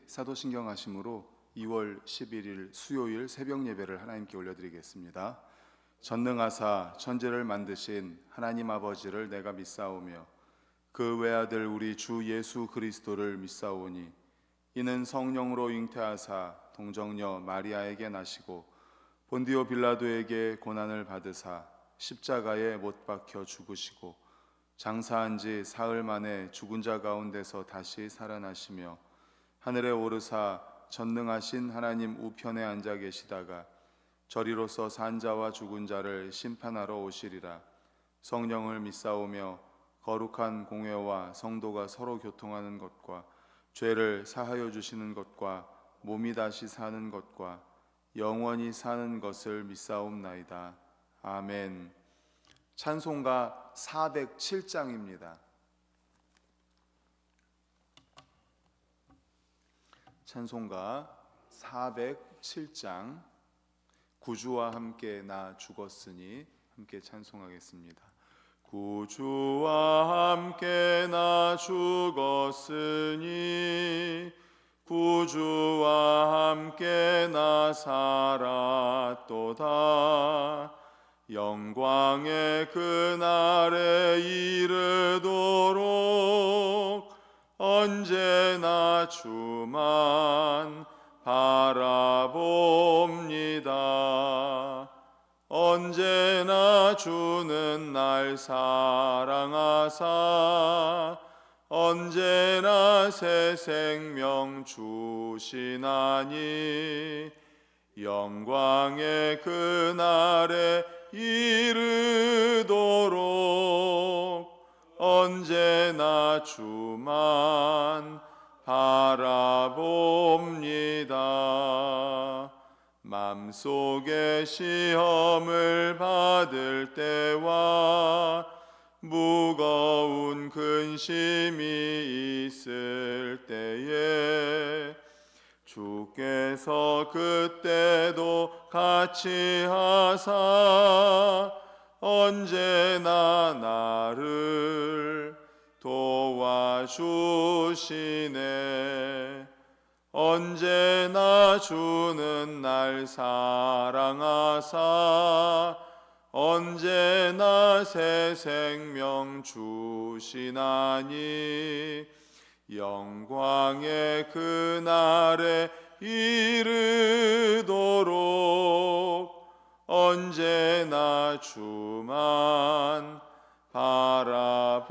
사도신경 하심으로 2월 11일 수요일 새벽 예배를 하나님께 올려드리겠습니다. 전능하사 천지를 만드신 하나님 아버지를 내가 믿사오며 그 외아들 우리 주 예수 그리스도를 믿사오니 이는 성령으로 잉태하사 동정녀 마리아에게 나시고 본디오 빌라도에게 고난을 받으사 십자가에 못 박혀 죽으시고 장사한 지 사흘 만에 죽은 자 가운데서 다시 살아나시며 하늘에 오르사 전능하신 하나님 우편에 앉아 계시다가 저리로서 산 자와 죽은 자를 심판하러 오시리라. 성령을 믿사오며 거룩한 공회와 성도가 서로 교통하는 것과 죄를 사하여 주시는 것과 몸이 다시 사는 것과 영원히 사는 것을 믿사옵나이다. 아멘. 찬송가 407장입니다. 찬송가 407장 구주와 함께 나 죽었으니 함께 찬송하겠습니다. 구주와 함께 나 죽었으니 구주와 함께 나 살았도다. 영광의 그날에 이르도록 언제나 주만 바라봅니다. 언제나 주는 날 사랑하사 언제나 새 생명 주시나니 영광의 그날에 이르도록 언제나 주만 바라봅니다. 맘속에 시험을 받을 때와 무거운 근심이 있을 때에 주께서 그때도 같이 하사 언제나 나를 도와주시네. 언제나 주는 날 사랑하사 언제나 새 생명 주시나니 영광의 그날에 이르도록 언제나 주만 바라봅니다.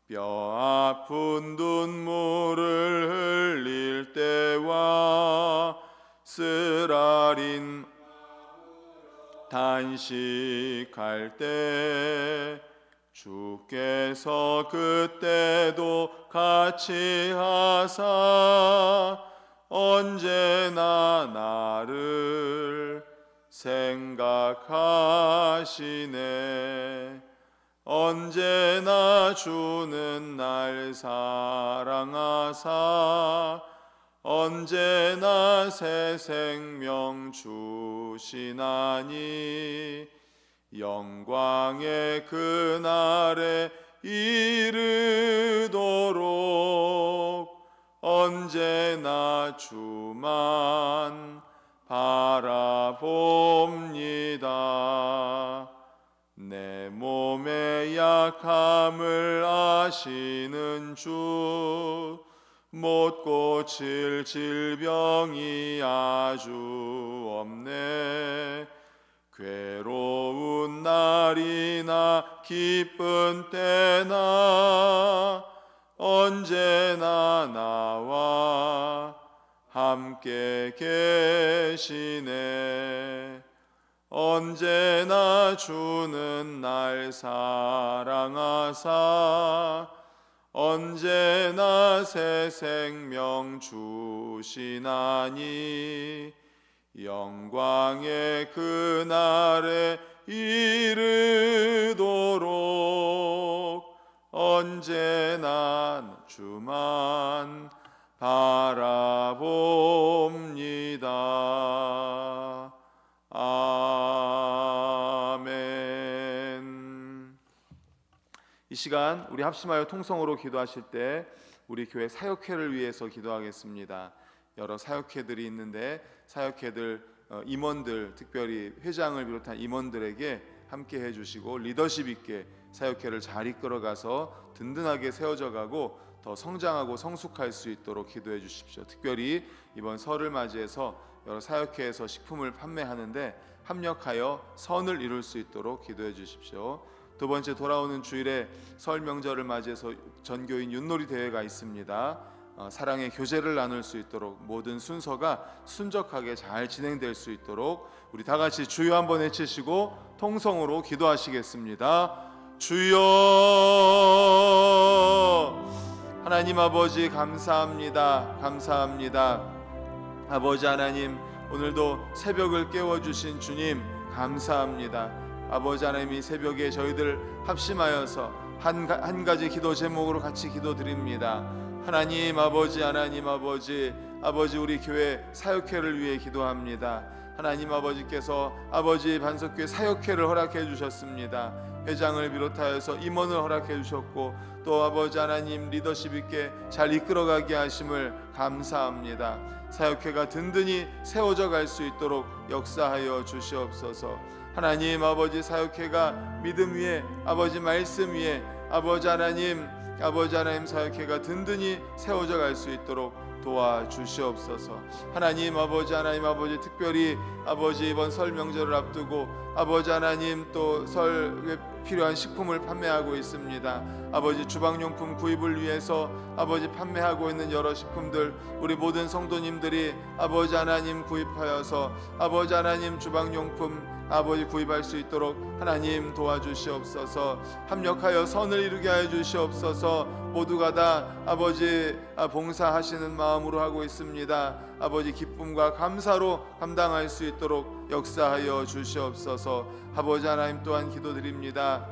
뼈 아픈 눈물을 흘릴 때와 쓰라린 단식할 때 주께서 그때도 같이 하사 언제나 나를 생각하시네. 언제나 주는 날 사랑하사 언제나 새 생명 주시나니 영광의 그날에 이르도록 언제나 주만 바라봅니다. 내 몸의 약함을 아시는 주 못 고칠 질병이 아주 없네. 괴로운 날이나 기쁜 때나 언제나 나와 함께 계시네. 언제나 주는 날 사랑하사 언제나 새 생명 주시나니 영광의 그날에 이르도록 언제나 주만 바라봅니다. 아멘. 이 시간 우리 합심하여 통성으로 기도하실 때 우리 교회 사역회를 위해서 기도하겠습니다. 여러 사역회들이 있는데 사역회들 임원들, 특별히 회장을 비롯한 임원들에게 함께 해주시고 리더십 있게 사역회를 잘 이끌어가서 든든하게 세워져 가고 더 성장하고 성숙할 수 있도록 기도해 주십시오. 특별히 이번 설을 맞이해서 여러 사역회에서 식품을 판매하는데 합력하여 선을 이룰 수 있도록 기도해 주십시오. 두 번째, 돌아오는 주일에 설 명절을 맞이해서 전교인 윷놀이 대회가 있습니다. 사랑의 교제를 나눌 수 있도록 모든 순서가 순적하게 잘 진행될 수 있도록 우리 다 같이 주여 한번 외치시고 통성으로 기도하시겠습니다. 주여. 하나님 아버지 감사합니다. 감사합니다. 아버지 하나님, 오늘도 새벽을 깨워주신 주님 감사합니다. 아버지 하나님, 이 새벽에 저희들 합심하여서 한 가지 기도 제목으로 같이 기도드립니다. 하나님 아버지, 하나님 아버지, 아버지 우리 교회 사역회를 위해 기도합니다. 하나님 아버지께서 아버지 반석교회 사역회를 허락해 주셨습니다. 회장을 비롯하여서 임원을 허락해 주셨고 또 아버지 하나님 리더십 있게 잘 이끌어가게 하심을 감사합니다. 사역회가 든든히 세워져 갈 수 있도록 역사하여 주시옵소서. 하나님 아버지, 사역회가 믿음 위에, 아버지 말씀 위에, 아버지 하나님 사역회가 든든히 세워져 갈 수 있도록 도와주시옵소서. 하나님 아버지, 하나님 아버지, 특별히 아버지 이번 설 명절을 앞두고 아버지 하나님 또 설에 필요한 식품을 판매하고 있습니다. 아버지 주방용품 구입을 위해서 아버지 판매하고 있는 여러 식품들 우리 모든 성도님들이 아버지 하나님 구입하여서 아버지 하나님 주방용품 아버지 구입할 수 있도록 하나님 도와주시옵소서. 합력하여 선을 이루게 하여 주시옵소서. 모두가 다 아버지 봉사하시는 마음으로 하고 있습니다. 아버지 기쁨과 감사로 감당할 수 있도록 역사하여 주시옵소서. 아버지 하나님 또한 기도드립니다.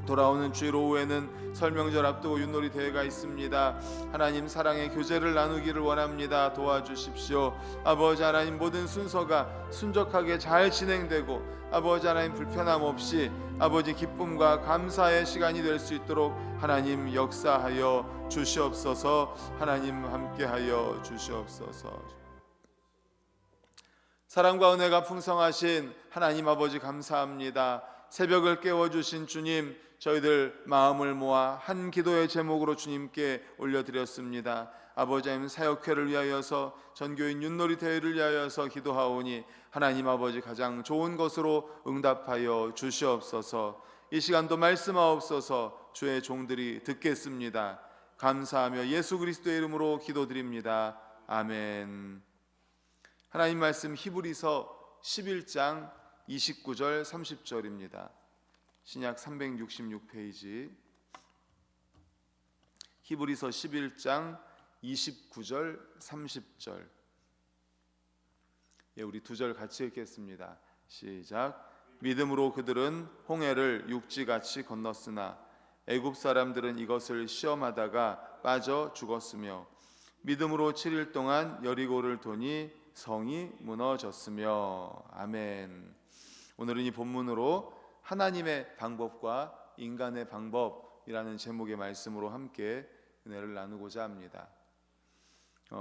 돌아오는 주일 오후에는 설명절 앞두고 윷놀이 대회가 있습니다. 하나님 사랑의 교제를 나누기를 원합니다. 도와주십시오. 아버지 하나님 모든 순서가 순적하게 잘 진행되고 아버지 하나님 불편함 없이 아버지 기쁨과 감사의 시간이 될 수 있도록 하나님 역사하여 주시옵소서. 하나님 함께하여 주시옵소서. 사랑과 은혜가 풍성하신 하나님 아버지 감사합니다. 새벽을 깨워주신 주님, 저희들 마음을 모아 한 기도의 제목으로 주님께 올려드렸습니다. 아버지 하나님 사역회를 위하여서 전교인 윷놀이 대회를 위하여서 기도하오니 하나님 아버지 가장 좋은 것으로 응답하여 주시옵소서. 이 시간도 말씀하옵소서. 주의 종들이 듣겠습니다. 감사하며 예수 그리스도의 이름으로 기도드립니다. 아멘. 하나님 말씀 히브리서 11장 29절 30절입니다. 신약 366페이지 히브리서 11장 29절 30절. 우리 두 절 같이 읽겠습니다. 시작. 믿음으로 그들은 홍해를 육지같이 건넜으나 애굽 사람들은 이것을 시험하다가 빠져 죽었으며 믿음으로 7일 동안 여리고를 도니 성이 무너졌으며. 아멘. 오늘은 이 본문으로 하나님의 방법과 인간의 방법이라는 제목의 말씀으로 함께 은혜를 나누고자 합니다.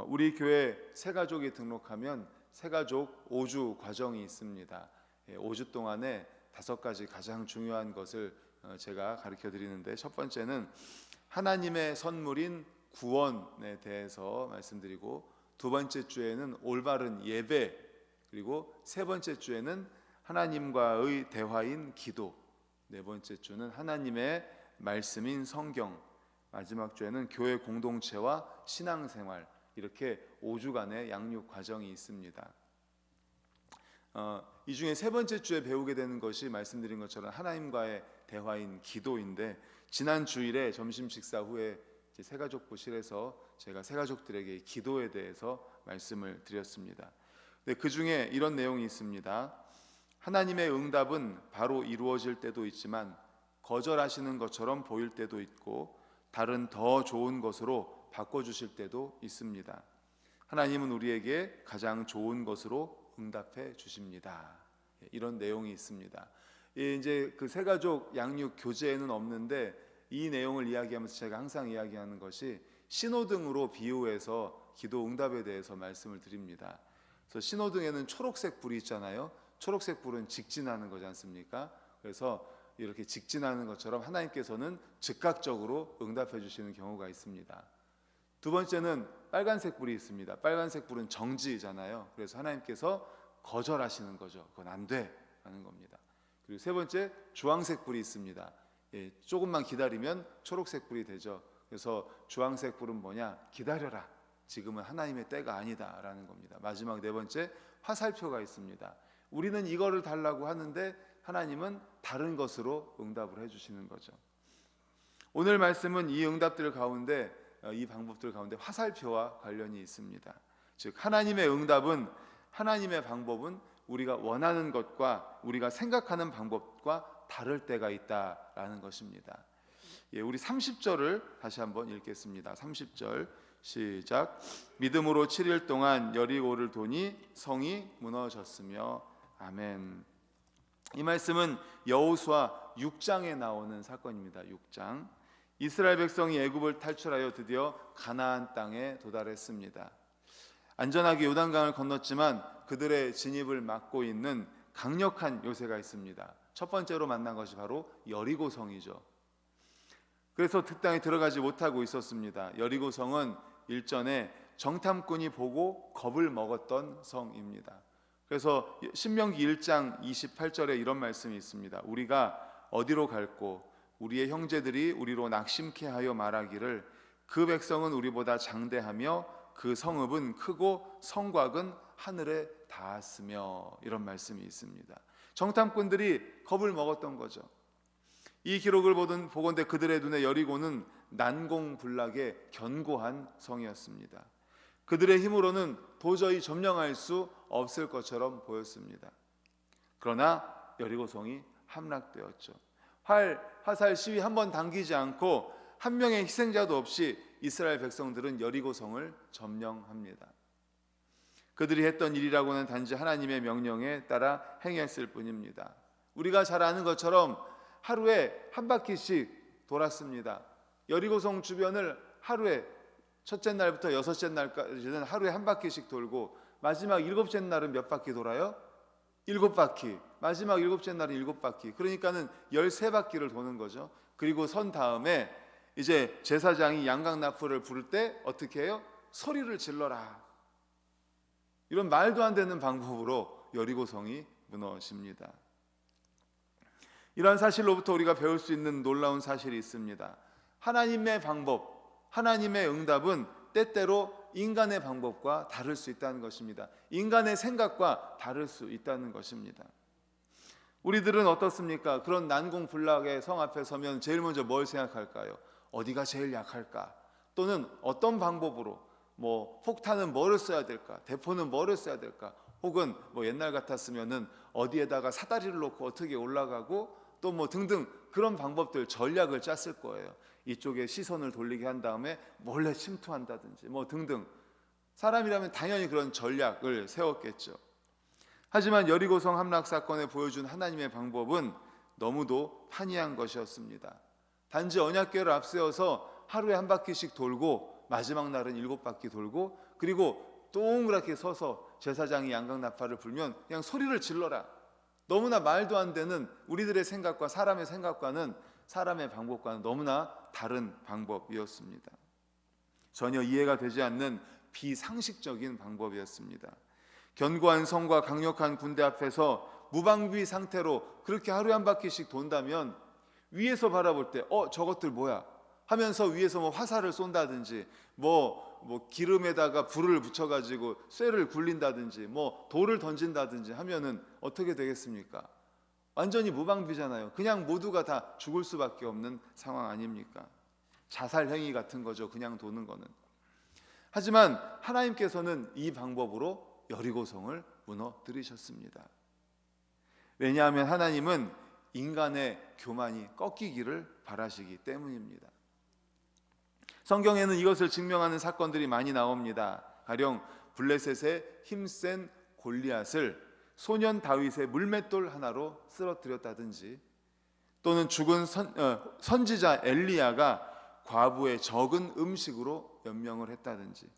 우리 교회 새가족이 등록하면 새가족 5주 과정이 있습니다. 5주 동안에 5가지 가장 중요한 것을 제가 가르쳐 드리는데, 첫 번째는 하나님의 선물인 구원에 대해서 말씀드리고, 두 번째 주에는 올바른 예배, 그리고 세 번째 주에는 하나님과의 대화인 기도, 네 번째 주는 하나님의 말씀인 성경, 마지막 주에는 교회 공동체와 신앙생활, 이렇게 5주간의 양육 과정이 있습니다. 이 중에 세 번째 주에 배우게 되는 것이 말씀드린 것처럼 하나님과의 대화인 기도인데, 지난 주일에 점심 식사 후에 새가족부실에서 제가 새가족들에게 기도에 대해서 말씀을 드렸습니다. 그 중에 이런 내용이 있습니다. 하나님의 응답은 바로 이루어질 때도 있지만 거절하시는 것처럼 보일 때도 있고 다른 더 좋은 것으로 바꿔주실 때도 있습니다. 하나님은 우리에게 가장 좋은 것으로 응답해 주십니다. 이런 내용이 있습니다. 이제 그 새가족 양육 교재에는 없는데 이 내용을 이야기하면서 제가 항상 이야기하는 것이 신호등으로 비유해서 기도 응답에 대해서 말씀을 드립니다. 그래서 신호등에는 초록색 불이 있잖아요. 초록색 불은 직진하는 거지 않습니까? 그래서 이렇게 직진하는 것처럼 하나님께서는 즉각적으로 응답해 주시는 경우가 있습니다. 두 번째는 빨간색 불이 있습니다. 빨간색 불은 정지잖아요. 그래서 하나님께서 거절하시는 거죠. 그건 안 돼 하는 겁니다. 그리고 세 번째, 주황색 불이 있습니다. 조금만 기다리면 초록색 불이 되죠. 그래서 주황색 불은 뭐냐? 기다려라. 지금은 하나님의 때가 아니다 라는 겁니다. 마지막 네 번째, 화살표가 있습니다. 우리는 이거를 달라고 하는데 하나님은 다른 것으로 응답을 해주시는 거죠. 오늘 말씀은 이 응답들 가운데, 이 방법들 가운데 화살표와 관련이 있습니다. 즉 하나님의 응답은, 하나님의 방법은 우리가 원하는 것과 우리가 생각하는 방법과 다를 때가 있다라는 것입니다. 우리 30절을 다시 한번 읽겠습니다. 30절 시작. 믿음으로 7일 동안 여리고를 도니 성이 무너졌으며. 아멘. 이 말씀은 여호수아 6장에 나오는 사건입니다. 6장. 이스라엘 백성이 애굽을 탈출하여 드디어 가나안 땅에 도달했습니다. 안전하게 요단강을 건넜지만 그들의 진입을 막고 있는 강력한 요새가 있습니다. 첫 번째로 만난 것이 바로 여리고성이죠. 그래서 그 땅에 들어가지 못하고 있었습니다. 여리고성은 일전에 정탐꾼이 보고 겁을 먹었던 성입니다. 그래서 신명기 1장 28절에 이런 말씀이 있습니다. 우리가 어디로 갈꼬 우리의 형제들이 우리로 낙심케 하여 말하기를 그 백성은 우리보다 장대하며 그 성읍은 크고 성곽은 하늘에 닿았으며, 이런 말씀이 있습니다. 정탐꾼들이 겁을 먹었던 거죠. 이 기록을 보건대 그들의 눈에 여리고는 난공불락의 견고한 성이었습니다. 그들의 힘으로는 도저히 점령할 수 없을 것처럼 보였습니다. 그러나 여리고성이 함락되었죠. 화살 시위 한 번 당기지 않고 한 명의 희생자도 없이 이스라엘 백성들은 여리고성을 점령합니다. 그들이 했던 일이라고는 단지 하나님의 명령에 따라 행했을 뿐입니다. 우리가 잘 아는 것처럼 하루에 한 바퀴씩 돌았습니다. 여리고성 주변을 하루에 첫째 날부터 여섯째 날까지는 하루에 한 바퀴씩 돌고, 마지막 일곱째 날은 몇 바퀴 돌아요? 7바퀴. 마지막 일곱째 날은 7바퀴. 그러니까는 13바퀴를 도는 거죠. 그리고 선 다음에 이제 제사장이 양강나풀을 부를 때 어떻게 해요? 소리를 질러라. 이런 말도 안 되는 방법으로 여리고성이 무너집니다. 이러한 사실로부터 우리가 배울 수 있는 놀라운 사실이 있습니다. 하나님의 방법, 하나님의 응답은 때때로 인간의 방법과 다를 수 있다는 것입니다. 인간의 생각과 다를 수 있다는 것입니다. 우리들은 어떻습니까? 그런 난공불락의 성 앞에 서면 제일 먼저 뭘 생각할까요? 어디가 제일 약할까? 또는 어떤 방법으로, 폭탄은 뭐를 써야 될까? 대포는 뭐를 써야 될까? 혹은 옛날 같았으면은 어디에다가 사다리를 놓고 어떻게 올라가고 또 등등 그런 방법들, 전략을 짰을 거예요. 이쪽에 시선을 돌리게 한 다음에 몰래 침투한다든지 등등. 사람이라면 당연히 그런 전략을 세웠겠죠. 하지만 여리고성 함락 사건에 보여준 하나님의 방법은 너무도 판이한 것이었습니다. 단지 언약궤를 앞세워서 하루에 한 바퀴씩 돌고 마지막 날은 7바퀴 돌고, 그리고 동그랗게 서서 제사장이 양강나팔을 불면 그냥 소리를 질러라. 너무나 말도 안 되는, 우리들의 생각과 사람의 생각과는, 사람의 방법과는 너무나 다른 방법이었습니다. 전혀 이해가 되지 않는 비상식적인 방법이었습니다. 견고한 성과 강력한 군대 앞에서 무방비 상태로 그렇게 하루에 한 바퀴씩 돈다면 위에서 바라볼 때 저것들 뭐야 하면서 위에서 화살을 쏜다든지 기름에다가 불을 붙여가지고 쇠를 굴린다든지 돌을 던진다든지 하면은 어떻게 되겠습니까? 완전히 무방비잖아요. 그냥 모두가 다 죽을 수밖에 없는 상황 아닙니까? 자살 행위 같은 거죠. 그냥 도는 거는. 하지만 하나님께서는 이 방법으로 여리고성을 무너뜨리셨습니다. 왜냐하면 하나님은 인간의 교만이 꺾이기를 바라시기 때문입니다. 성경에는 이것을 증명하는 사건들이 많이 나옵니다. 가령 블레셋의 힘센 골리앗을 소년 다윗의 물맷돌 하나로 쓰러뜨렸다든지, 또는 죽은 선지자 엘리야가 과부의 적은 음식으로 연명을 했다든지,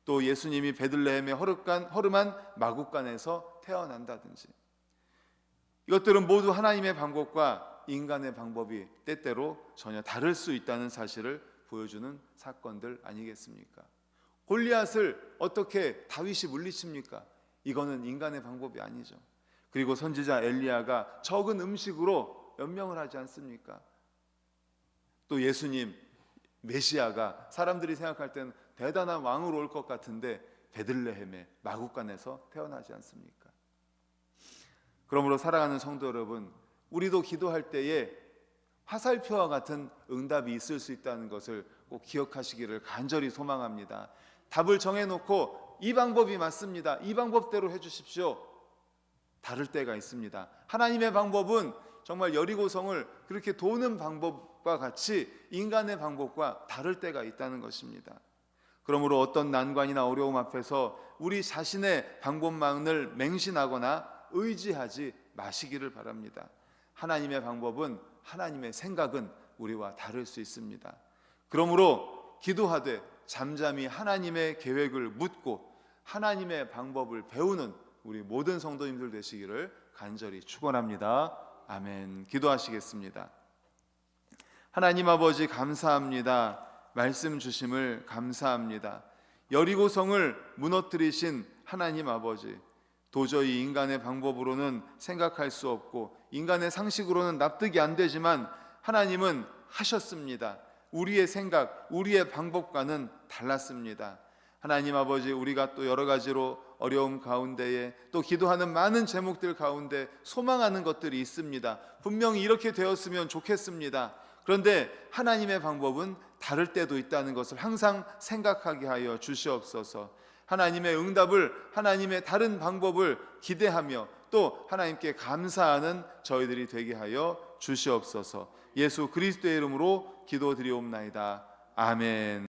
또 예수님이 베들레헴의 허름한 마구간에서 태어난다든지, 이것들은 모두 하나님의 방법과 인간의 방법이 때때로 전혀 다를 수 있다는 사실을 보여주는 사건들 아니겠습니까? 골리앗을 어떻게 다윗이 물리칩니까? 이거는 인간의 방법이 아니죠. 그리고 선지자 엘리야가 적은 음식으로 연명을 하지 않습니까? 또 예수님 메시아가 사람들이 생각할 때는 대단한 왕으로 올 것 같은데 베들레헴의 마구간에서 태어나지 않습니까? 그러므로 사랑하는 성도 여러분, 우리도 기도할 때에 화살표와 같은 응답이 있을 수 있다는 것을 꼭 기억하시기를 간절히 소망합니다. 답을 정해놓고 이 방법이 맞습니다, 이 방법대로 해주십시오, 다를 때가 있습니다. 하나님의 방법은 정말 여리고성을 그렇게 도는 방법과 같이 인간의 방법과 다를 때가 있다는 것입니다. 그러므로 어떤 난관이나 어려움 앞에서 우리 자신의 방법만을 맹신하거나 의지하지 마시기를 바랍니다. 하나님의 방법은, 하나님의 생각은 우리와 다를 수 있습니다. 그러므로 기도하되 잠잠히 하나님의 계획을 묻고 하나님의 방법을 배우는 우리 모든 성도님들 되시기를 간절히 축원합니다. 아멘. 기도하시겠습니다. 하나님 아버지 감사합니다. 말씀 주심을 감사합니다. 여리고성을 무너뜨리신 하나님 아버지, 도저히 인간의 방법으로는 생각할 수 없고 인간의 상식으로는 납득이 안 되지만 하나님은 하셨습니다. 우리의 생각, 우리의 방법과는 달랐습니다. 하나님 아버지, 우리가 또 여러 가지로 어려움 가운데에 또 기도하는 많은 제목들 가운데 소망하는 것들이 있습니다. 분명히 이렇게 되었으면 좋겠습니다. 그런데 하나님의 방법은 다를 때도 있다는 것을 항상 생각하게 하여 주시옵소서. 하나님의 응답을, 하나님의 다른 방법을 기대하며 또 하나님께 감사하는 저희들이 되게 하여 주시옵소서. 예수 그리스도의 이름으로 기도드리옵나이다. 아멘.